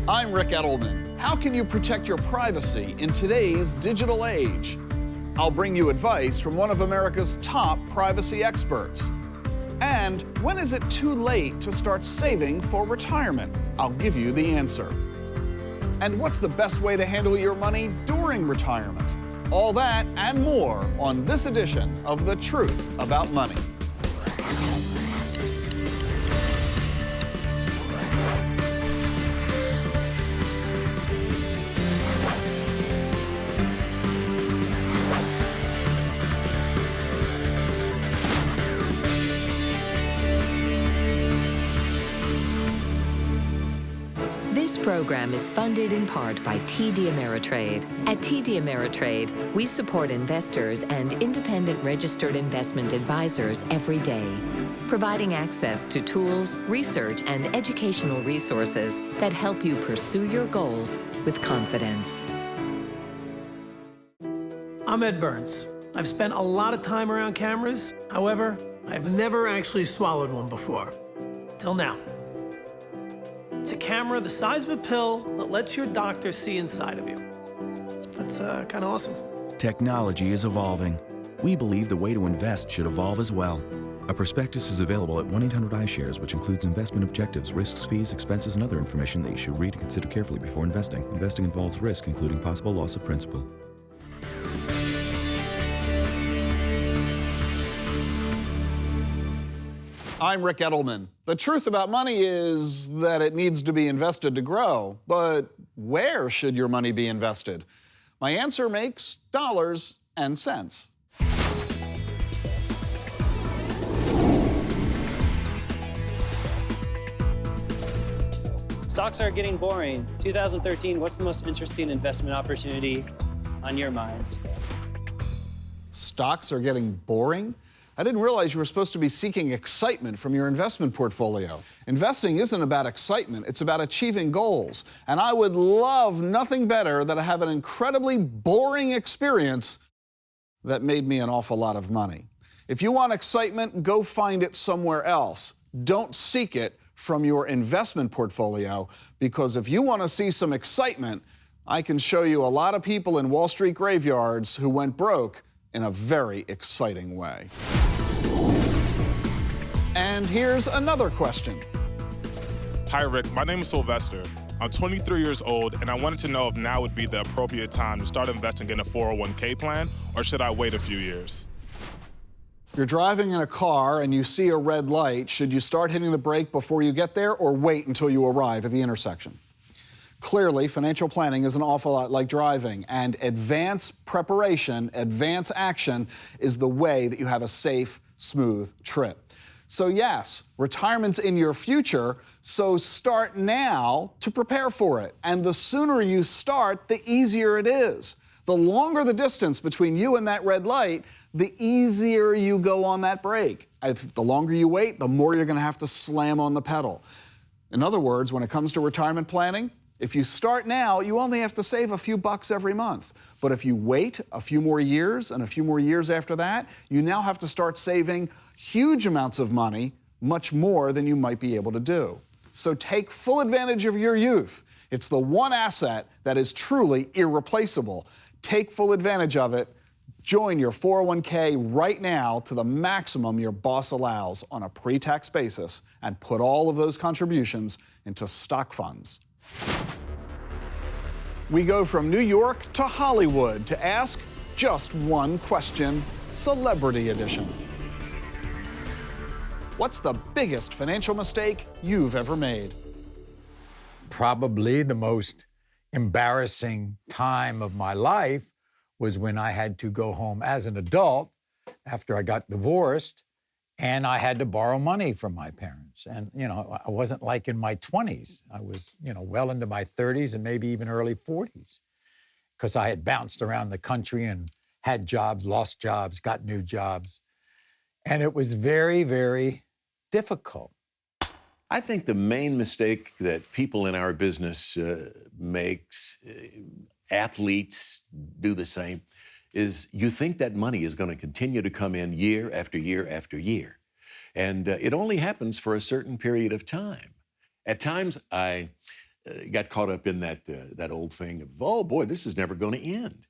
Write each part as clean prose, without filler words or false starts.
I'm Ric Edelman. How can you protect your privacy in today's digital age? I'll bring you advice from one of America's top privacy experts. And when is it too late to start saving for retirement? I'll give you the answer. And what's the best way to handle your money during retirement? All that and more on this edition of The Truth About Money. This program is funded in part by TD Ameritrade. At TD Ameritrade, we support investors and independent registered investment advisors every day, providing access to tools, research, and educational resources that help you pursue your goals with confidence. I'm Ed Burns. I've spent a lot of time around cameras. However, I've never actually swallowed one before. Till now. It's a camera the size of a pill that lets your doctor see inside of you. That's kind of awesome. Technology is evolving. We believe the way to invest should evolve as well. A prospectus is available at 1-800-iShares, which includes investment objectives, risks, fees, expenses, and other information that you should read and consider carefully before investing. Investing involves risk, including possible loss of principal. I'm Ric Edelman. The truth about money is that it needs to be invested to grow, but where should your money be invested? My answer makes dollars and cents. Stocks are getting boring. 2013, what's the most interesting investment opportunity on your minds? Stocks are getting boring? I didn't realize you were supposed to be seeking excitement from your investment portfolio. Investing isn't about excitement, it's about achieving goals. And I would love nothing better than to have an incredibly boring experience that made me an awful lot of money. If you want excitement, go find it somewhere else. Don't seek it from your investment portfolio, because if you want to see some excitement, I can show you a lot of people in Wall Street graveyards who went broke in a very exciting way. And here's another question. Hi, Rick. My name is Sylvester. I'm 23 years old, and I wanted to know if now would be the appropriate time to start investing in a 401k plan, or should I wait a few years? You're driving in a car and you see a red light. Should you start hitting the brake before you get there, or wait until you arrive at the intersection? Clearly, financial planning is an awful lot like driving, and advanced preparation, advanced action is the way that you have a safe, smooth trip. So yes, retirement's in your future, so start now to prepare for it. And the sooner you start, the easier it is. The longer the distance between you and that red light, the easier you go on that brake. The longer you wait, the more you're going to have to slam on the pedal. In other words, when it comes to retirement planning, if you start now, you only have to save a few bucks every month. But if you wait a few more years and a few more years after that, you now have to start saving huge amounts of money, much more than you might be able to do. So take full advantage of your youth. It's the one asset that is truly irreplaceable. Take full advantage of it. Join your 401k right now to the maximum your boss allows on a pre-tax basis, and put all of those contributions into stock funds. We go from New York to Hollywood to ask just one question, Celebrity Edition. What's the biggest financial mistake you've ever made? Probably the most embarrassing time of my life was when I had to go home as an adult after I got divorced, and I had to borrow money from my parents. And, I wasn't like in my 20s. I was, well into my 30s and maybe even early 40s, because I had bounced around the country and had jobs, lost jobs, got new jobs. And it was very, very difficult. I think the main mistake that people in our business makes, athletes do the same, is you think that money is going to continue to come in year after year after year. And it only happens for a certain period of time. At times, I got caught up in that old thing of, oh boy, this is never going to end.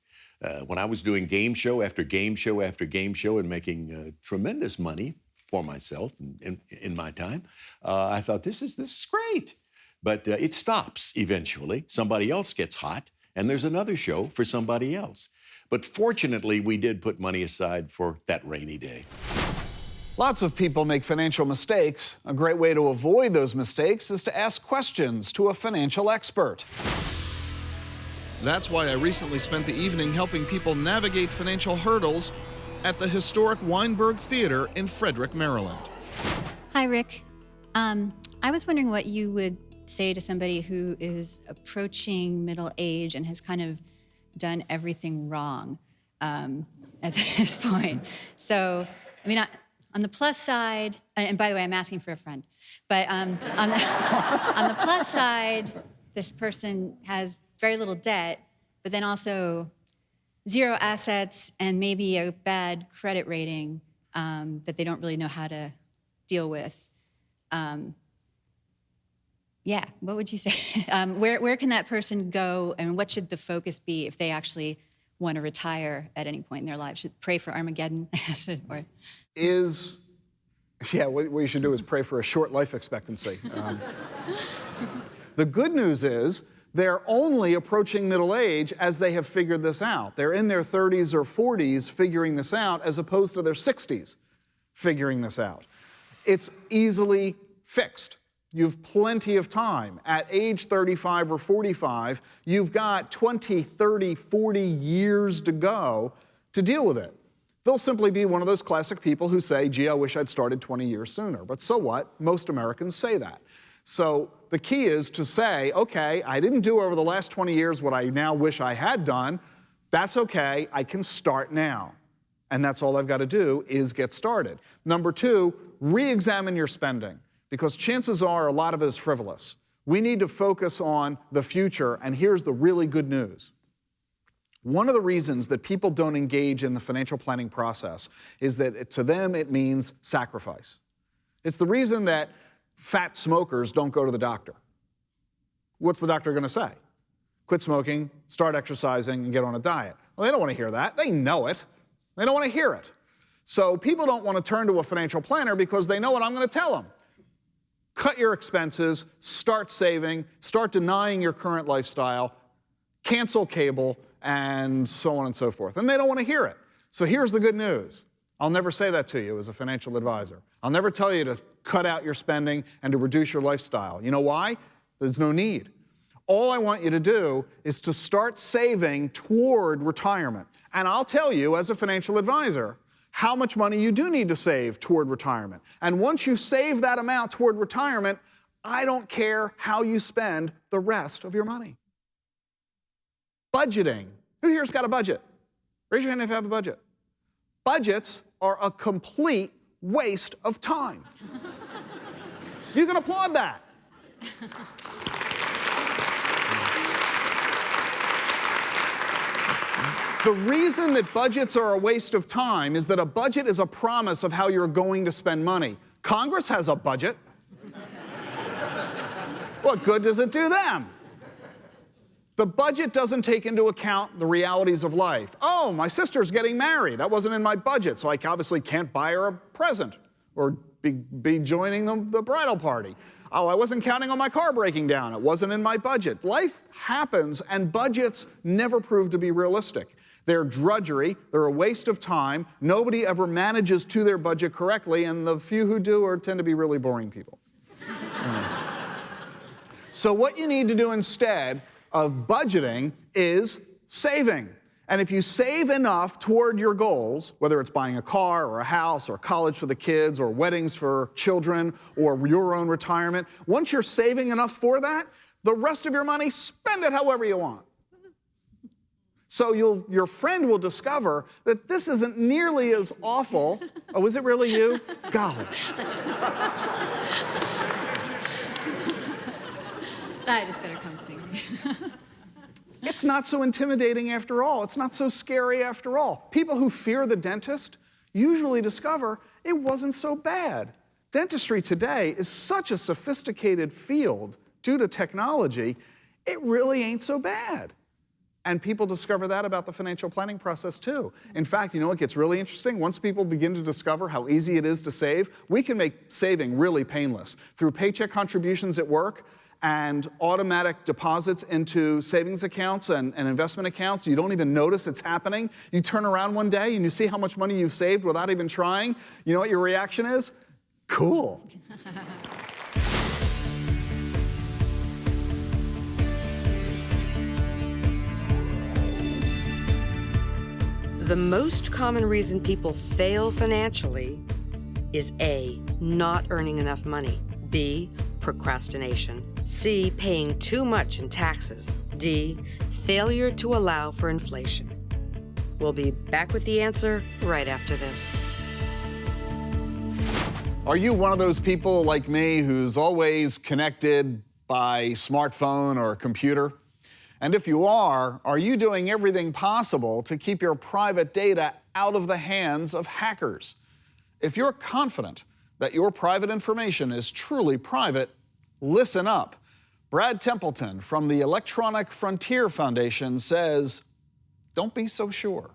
When I was doing game show after game show after game show and making tremendous money for myself in my time, I thought this is great. But it stops eventually. Somebody else gets hot, and there's another show for somebody else. But fortunately, we did put money aside for that rainy day. Lots of people make financial mistakes. A great way to avoid those mistakes is to ask questions to a financial expert. That's why I recently spent the evening helping people navigate financial hurdles at the historic Weinberg Theater in Frederick, Maryland. Hi, Rick. I was wondering what you would say to somebody who is approaching middle age and has kind of done everything wrong at this point. So, I mean, on the plus side, and by the way, I'm asking for a friend, but on the plus side, this person has very little debt, but then also 0 assets and maybe a bad credit rating that they don't really know how to deal with. Yeah, what would you say? Where can that person go, and what should the focus be if they actually want to retire at any point in their life? Should pray for Armageddon? Or... What you should do is pray for a short life expectancy. The good news is they're only approaching middle age as they have figured this out. They're in their 30s or 40s figuring this out as opposed to their 60s figuring this out. It's easily fixed. You've plenty of time. At age 35 or 45, you've got 20, 30, 40 years to go to deal with it. They'll simply be one of those classic people who say, gee, I wish I'd started 20 years sooner. But so what? Most Americans say that. So the key is to say, okay, I didn't do over the last 20 years what I now wish I had done. That's okay, I can start now. And that's all I've got to do is get started. Number 2, re-examine your spending, because chances are a lot of it is frivolous. We need to focus on the future, and here's the really good news. One of the reasons that people don't engage in the financial planning process is that to them it means sacrifice. It's the reason that fat smokers don't go to the doctor. What's the doctor going to say? Quit smoking, start exercising, and get on a diet. Well, they don't want to hear that. They know it. They don't want to hear it. So people don't want to turn to a financial planner because they know what I'm going to tell them. Cut your expenses, start saving, start denying your current lifestyle, cancel cable, and so on and so forth. And they don't want to hear it. So here's the good news. I'll never say that to you as a financial advisor. I'll never tell you to cut out your spending and to reduce your lifestyle. You know why? There's no need. All I want you to do is to start saving toward retirement. And I'll tell you, as a financial advisor, how much money you do need to save toward retirement. And once you save that amount toward retirement, I don't care how you spend the rest of your money. Budgeting. Who here's got a budget? Raise your hand if you have a budget. Budgets are a complete waste of time. You can applaud that. The reason that budgets are a waste of time is that a budget is a promise of how you're going to spend money. Congress has a budget. What good does it do them? The budget doesn't take into account the realities of life. Oh, my sister's getting married. That wasn't in my budget, so I obviously can't buy her a present or be joining the bridal party. Oh, I wasn't counting on my car breaking down. It wasn't in my budget. Life happens, and budgets never prove to be realistic. They're drudgery. They're a waste of time. Nobody ever manages to their budget correctly, and the few who do tend to be really boring people. So what you need to do instead of budgeting is saving. And if you save enough toward your goals, whether it's buying a car or a house or college for the kids or weddings for children or your own retirement, once you're saving enough for that, the rest of your money, spend it however you want. So your friend will discover that this isn't nearly as awful. Oh, is it really you? Golly. I just better come clean. It's not so intimidating after all. It's not so scary after all. People who fear the dentist usually discover it wasn't so bad. Dentistry today is such a sophisticated field due to technology, it really ain't so bad. And people discover that about the financial planning process too. In fact, you know what gets really interesting? Once people begin to discover how easy it is to save, we can make saving really painless. Through paycheck contributions at work and automatic deposits into savings accounts and investment accounts, you don't even notice it's happening. You turn around one day and you see how much money you've saved without even trying. You know what your reaction is? Cool. The most common reason people fail financially is A, not earning enough money, B, procrastination, C, paying too much in taxes, D, failure to allow for inflation. We'll be back with the answer right after this. Are you one of those people like me who's always connected by smartphone or computer? And if you are you doing everything possible to keep your private data out of the hands of hackers? If you're confident that your private information is truly private, listen up. Brad Templeton from the Electronic Frontier Foundation says, don't be so sure.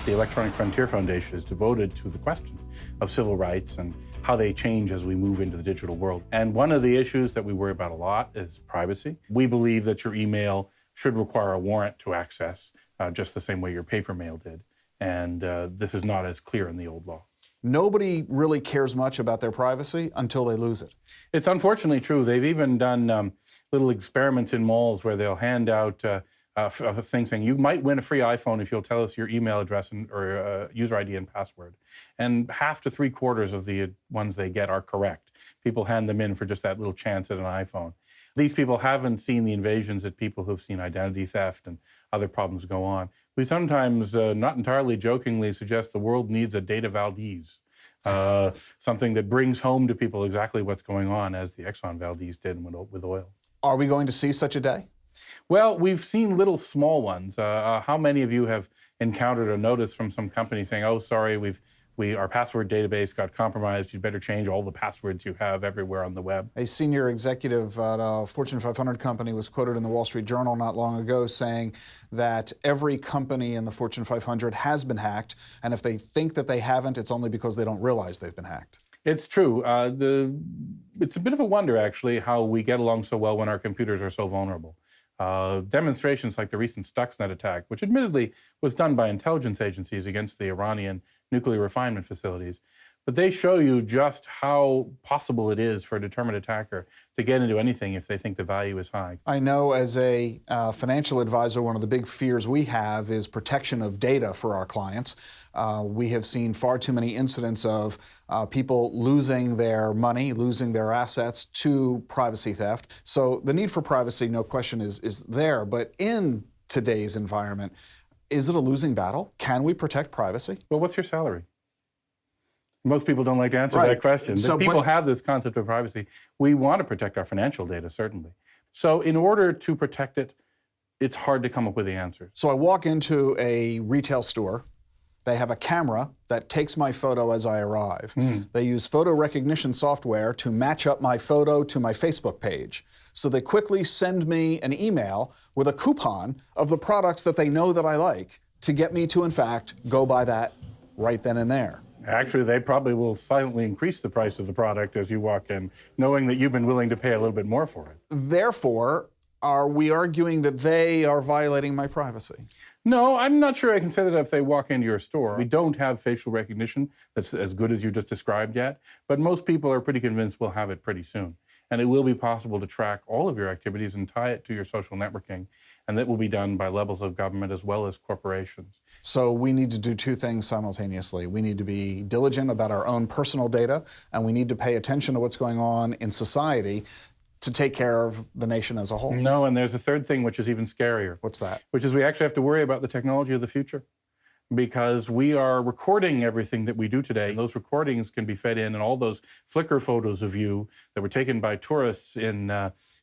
The Electronic Frontier Foundation is devoted to the question of civil rights and how they change as we move into the digital world. And one of the issues that we worry about a lot is privacy. We believe that your email should require a warrant to access, just the same way your paper mail did. And this is not as clear in the old law. Nobody really cares much about their privacy until they lose it. It's unfortunately true. They've even done little experiments in malls where they'll hand out things saying you might win a free iPhone if you'll tell us your email address or user ID and password. And half to 3/4 of the ones they get are correct. People hand them in for just that little chance at an iPhone. These people haven't seen the invasions that people who've seen identity theft and other problems go on. We sometimes, not entirely jokingly, suggest the world needs a data Valdez, something that brings home to people exactly what's going on, as the Exxon Valdez did with oil. Are we going to see such a day? Well, we've seen little small ones. How many of you have encountered a notice from some company saying, oh, sorry, our password database got compromised. You'd better change all the passwords you have everywhere on the web. A senior executive at a Fortune 500 company was quoted in the Wall Street Journal not long ago saying that every company in the Fortune 500 has been hacked, and if they think that they haven't, it's only because they don't realize they've been hacked. It's true. It's a bit of a wonder, actually, how we get along so well when our computers are so vulnerable. Demonstrations like the recent Stuxnet attack, which admittedly was done by intelligence agencies against the Iranian nuclear refinement facilities, but they show you just how possible it is for a determined attacker to get into anything if they think the value is high. I know as a financial advisor, one of the big fears we have is protection of data for our clients. We have seen far too many incidents of people losing their money, losing their assets to privacy theft. So the need for privacy, no question, is there. But in today's environment, is it a losing battle? Can we protect privacy? Well, what's your salary? Most people don't like to answer that question. So, people have this concept of privacy. We want to protect our financial data, certainly. So in order to protect it, it's hard to come up with the answers. So I walk into a retail store. They have a camera that takes my photo as I arrive. They use photo recognition software to match up my photo to my Facebook page. So they quickly send me an email with a coupon of the products that they know that I like to get me to, in fact, go buy that right then and there. Actually, they probably will silently increase the price of the product as you walk in, knowing that you've been willing to pay a little bit more for it. Therefore, are we arguing that they are violating my privacy? No, I'm not sure I can say that if they walk into your store. We don't have facial recognition that's as good as you just described yet, but most people are pretty convinced we'll have it pretty soon. And it will be possible to track all of your activities and tie it to your social networking, and that will be done by levels of government as well as corporations. So we need to do two things simultaneously. We need to be diligent about our own personal data, and we need to pay attention to what's going on in society to take care of the nation as a whole. No, and there's a third thing which is even scarier. What's that? Which is we actually have to worry about the technology of the future, because we are recording everything that we do today. Those recordings can be fed in, and all those Flickr photos of you that were taken by tourists in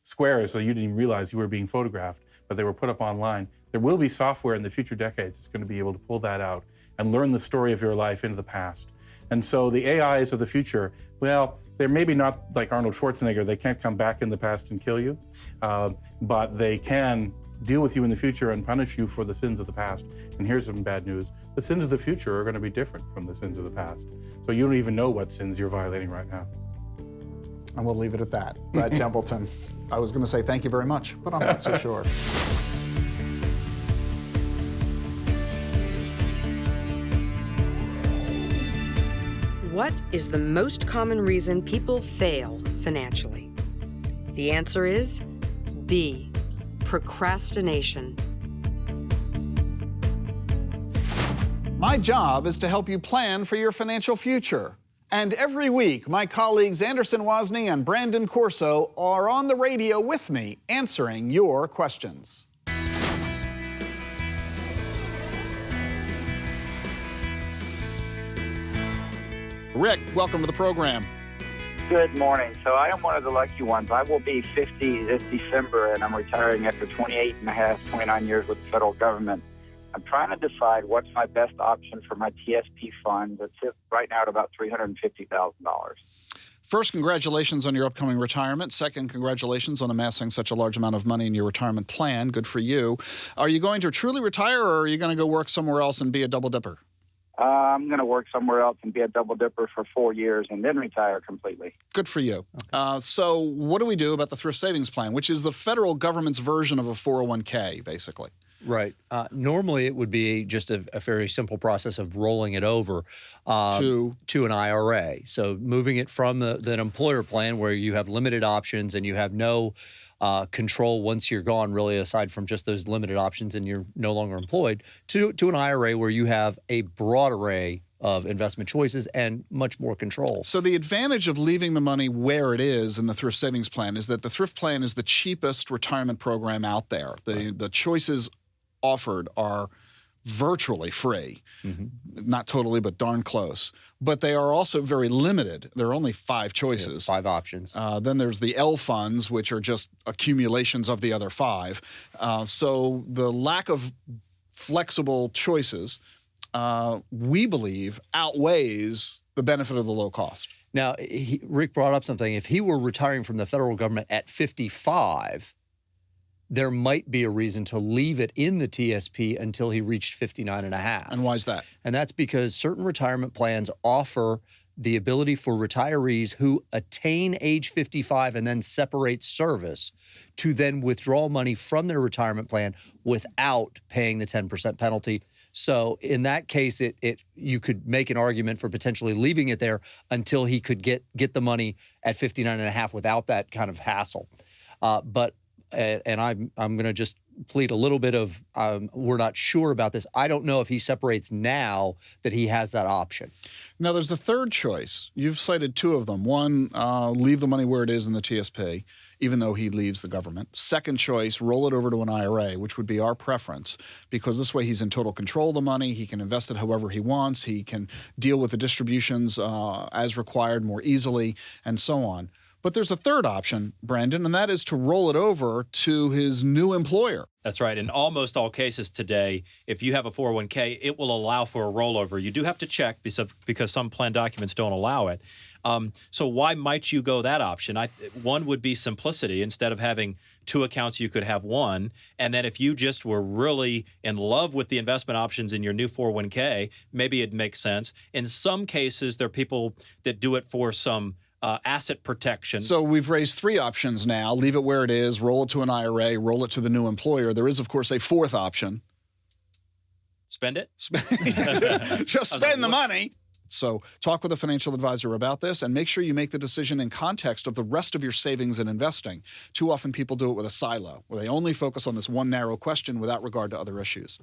squares so you didn't even realize you were being photographed but they were put up online. There will be software in the future decades that's going to be able to pull that out and learn the story of your life into the past. And so the AIs of the future, well, they're maybe not like Arnold Schwarzenegger. They can't come back in the past and kill you, but they can deal with you in the future and punish you for the sins of the past. And here's some bad news. The sins of the future are going to be different from the sins of the past. So you don't even know what sins you're violating right now. And we'll leave it at that. Brad Templeton, I was going to say thank you very much, but I'm not so sure. What is the most common reason people fail financially? The answer is B, procrastination. My job is to help you plan for your financial future. And every week, my colleagues Anderson Wozni and Brandon Corso are on the radio with me answering your questions. Rick, welcome to the program. Good morning. So I am one of the lucky ones. I will be 50 this December, and I'm retiring after 29 years with the federal government. I'm trying to decide what's my best option for my TSP fund. That's right now at about $350,000. First, congratulations on your upcoming retirement. Second, congratulations on amassing such a large amount of money in your retirement plan. Good for you. Are you going to truly retire, or are you going to go work somewhere else and be a double dipper? I'm going to work somewhere else and be a double dipper for 4 years and then retire completely. Good for you. Okay. So what do we do about the thrift savings plan, which is the federal government's version of a 401k, basically? Right. Normally, it would be just a very simple process of rolling it over to an IRA. So moving it from the employer plan where you have limited options and you have no control once you're gone, really, aside from just those limited options and you're no longer employed, to an IRA where you have a broad array of investment choices and much more control. So the advantage of leaving the money where it is in the thrift savings plan is that the thrift plan is the cheapest retirement program out there. The choices offered are virtually free. Mm-hmm. Not totally, but darn close. But they are also very limited. There are only 5 choices. Yeah, 5 options. Then there's the L funds, which are just accumulations of the other 5. So the lack of flexible choices, we believe, outweighs the benefit of the low cost. Now, Rick brought up something. If he were retiring from the federal government at 55, there might be a reason to leave it in the TSP until he reached 59 and a half. And why is that? And that's because certain retirement plans offer the ability for retirees who attain age 55 and then separate service to then withdraw money from their retirement plan without paying the 10% penalty. So in that case, you could make an argument for potentially leaving it there until he could get the money at 59 and a half without that kind of hassle. And I'm going to just plead a little bit of we're not sure about this. I don't know if he separates now that he has that option. Now, there's the third choice. You've cited 2 of them. One, leave the money where it is in the TSP, even though he leaves the government. Second choice, roll it over to an IRA, which would be our preference, because this way he's in total control of the money. He can invest it however he wants. He can deal with the distributions as required more easily, and so on. But there's a third option, Brandon, and that is to roll it over to his new employer. That's right. In almost all cases today, if you have a 401k, it will allow for a rollover. You do have to check because some plan documents don't allow it. So why might you go that option? One would be simplicity. Instead of having 2 accounts, you could have 1. And then if you just were really in love with the investment options in your new 401k, maybe it makes sense. In some cases, there are people that do it for some asset protection. So we've raised 3 options now. Leave it where it is, roll it to an IRA, roll it to the new employer. There is, of course, a 4th option. Spend it? Just spend the money. So talk with a financial advisor about this and make sure you make the decision in context of the rest of your savings and investing. Too often people do it with a silo, where they only focus on this one narrow question without regard to other issues.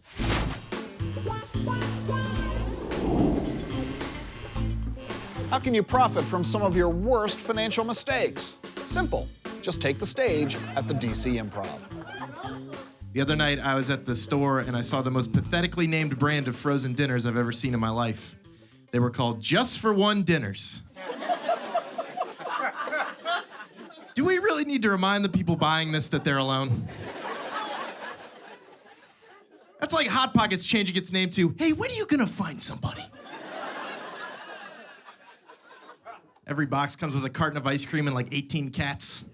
How can you profit from some of your worst financial mistakes? Simple. Just take the stage at the DC Improv. The other night, I was at the store and I saw the most pathetically named brand of frozen dinners I've ever seen in my life. They were called Just for One dinners. Do we really need to remind the people buying this that they're alone? That's like Hot Pockets changing its name to, hey, when are you gonna find somebody? Every box comes with a carton of ice cream and like 18 cats.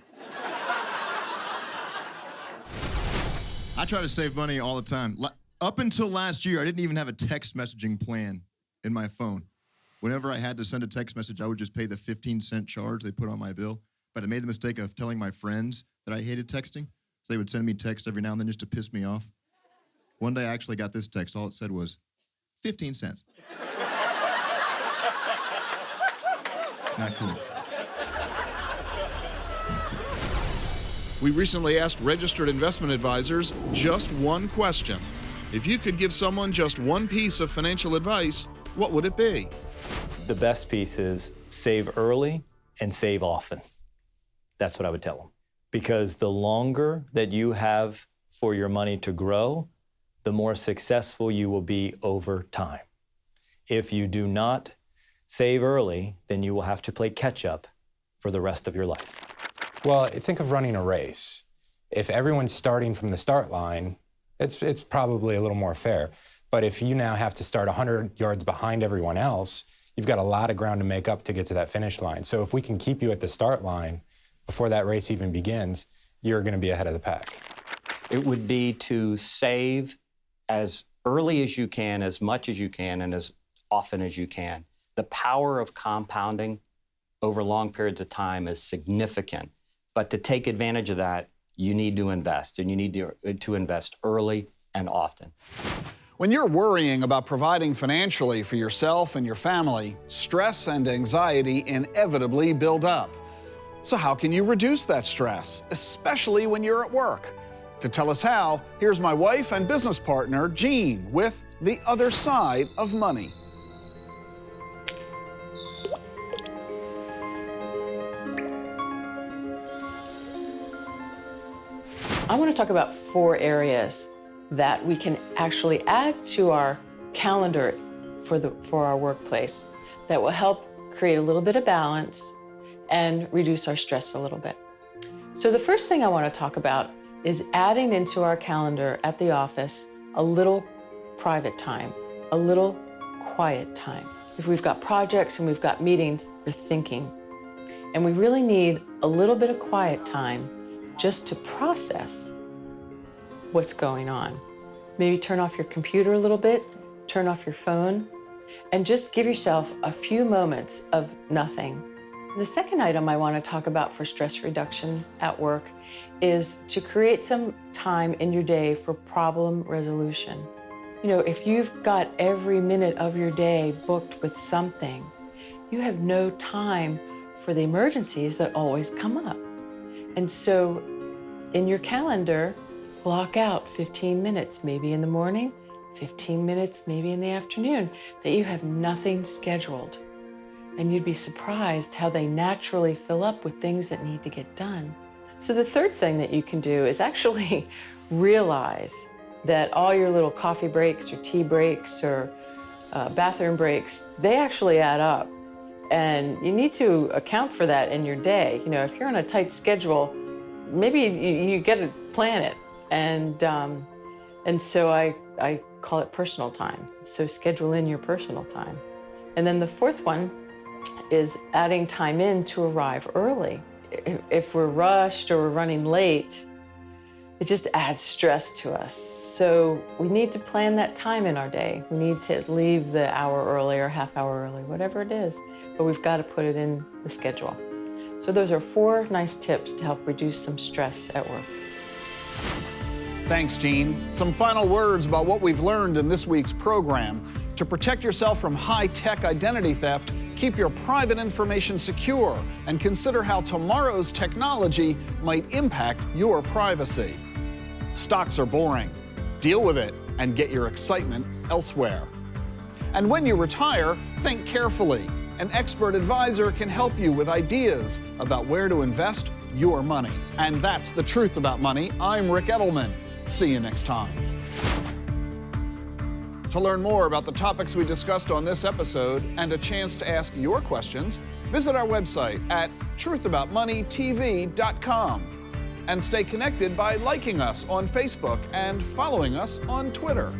I try to save money all the time. Up until last year, I didn't even have a text messaging plan in my phone. Whenever I had to send a text message, I would just pay the 15-cent charge they put on my bill. But I made the mistake of telling my friends that I hated texting. So they would send me text every now and then just to piss me off. One day I actually got this text. All it said was, 15 cents. It's not cool. We recently asked registered investment advisors just one question. If you could give someone just one piece of financial advice, what would it be? The best piece is save early and save often. That's what I would tell them. Because the longer that you have for your money to grow, the more successful you will be over time. If you do not save early, then you will have to play catch up for the rest of your life. Well, think of running a race. If everyone's starting from the start line, it's probably a little more fair. But if you now have to start 100 yards behind everyone else, you've got a lot of ground to make up to get to that finish line. So if we can keep you at the start line before that race even begins, you're going to be ahead of the pack. It would be to save as early as you can, as much as you can, and as often as you can. The power of compounding over long periods of time is significant. But to take advantage of that, you need to invest, and you need to invest early and often. When you're worrying about providing financially for yourself and your family, stress and anxiety inevitably build up. So how can you reduce that stress, especially when you're at work? To tell us how, here's my wife and business partner, Jean, with The Other Side of Money. I want to talk about 4 areas that we can actually add to our calendar for our workplace that will help create a little bit of balance and reduce our stress a little bit. So the first thing I want to talk about is adding into our calendar at the office a little private time, a little quiet time. If we've got projects and we've got meetings, we're thinking. And we really need a little bit of quiet time just to process what's going on. Maybe turn off your computer a little bit, turn off your phone, and just give yourself a few moments of nothing. The second item I want to talk about for stress reduction at work is to create some time in your day for problem resolution. You know, if you've got every minute of your day booked with something, you have no time for the emergencies that always come up. And so in your calendar, block out 15 minutes, maybe in the morning, 15 minutes, maybe in the afternoon, that you have nothing scheduled. And you'd be surprised how they naturally fill up with things that need to get done. So the third thing that you can do is actually realize that all your little coffee breaks or tea breaks or bathroom breaks, they actually add up. And you need to account for that in your day. You know, if you're on a tight schedule, maybe you got to plan it. And so I call it personal time. So schedule in your personal time. And then the fourth one is adding time in to arrive early. If we're rushed or we're running late, it just adds stress to us. So we need to plan that time in our day. We need to leave the hour early or half hour early, whatever it is, but we've got to put it in the schedule. So those are 4 nice tips to help reduce some stress at work. Thanks, Jean. Some final words about what we've learned in this week's program. To protect yourself from high-tech identity theft, keep your private information secure and consider how tomorrow's technology might impact your privacy. Stocks are boring. Deal with it and get your excitement elsewhere. And when you retire, think carefully. An expert advisor can help you with ideas about where to invest your money. And that's The Truth About Money. I'm Ric Edelman. See you next time. To learn more about the topics we discussed on this episode and a chance to ask your questions, visit our website at truthaboutmoneytv.com. And stay connected by liking us on Facebook and following us on Twitter.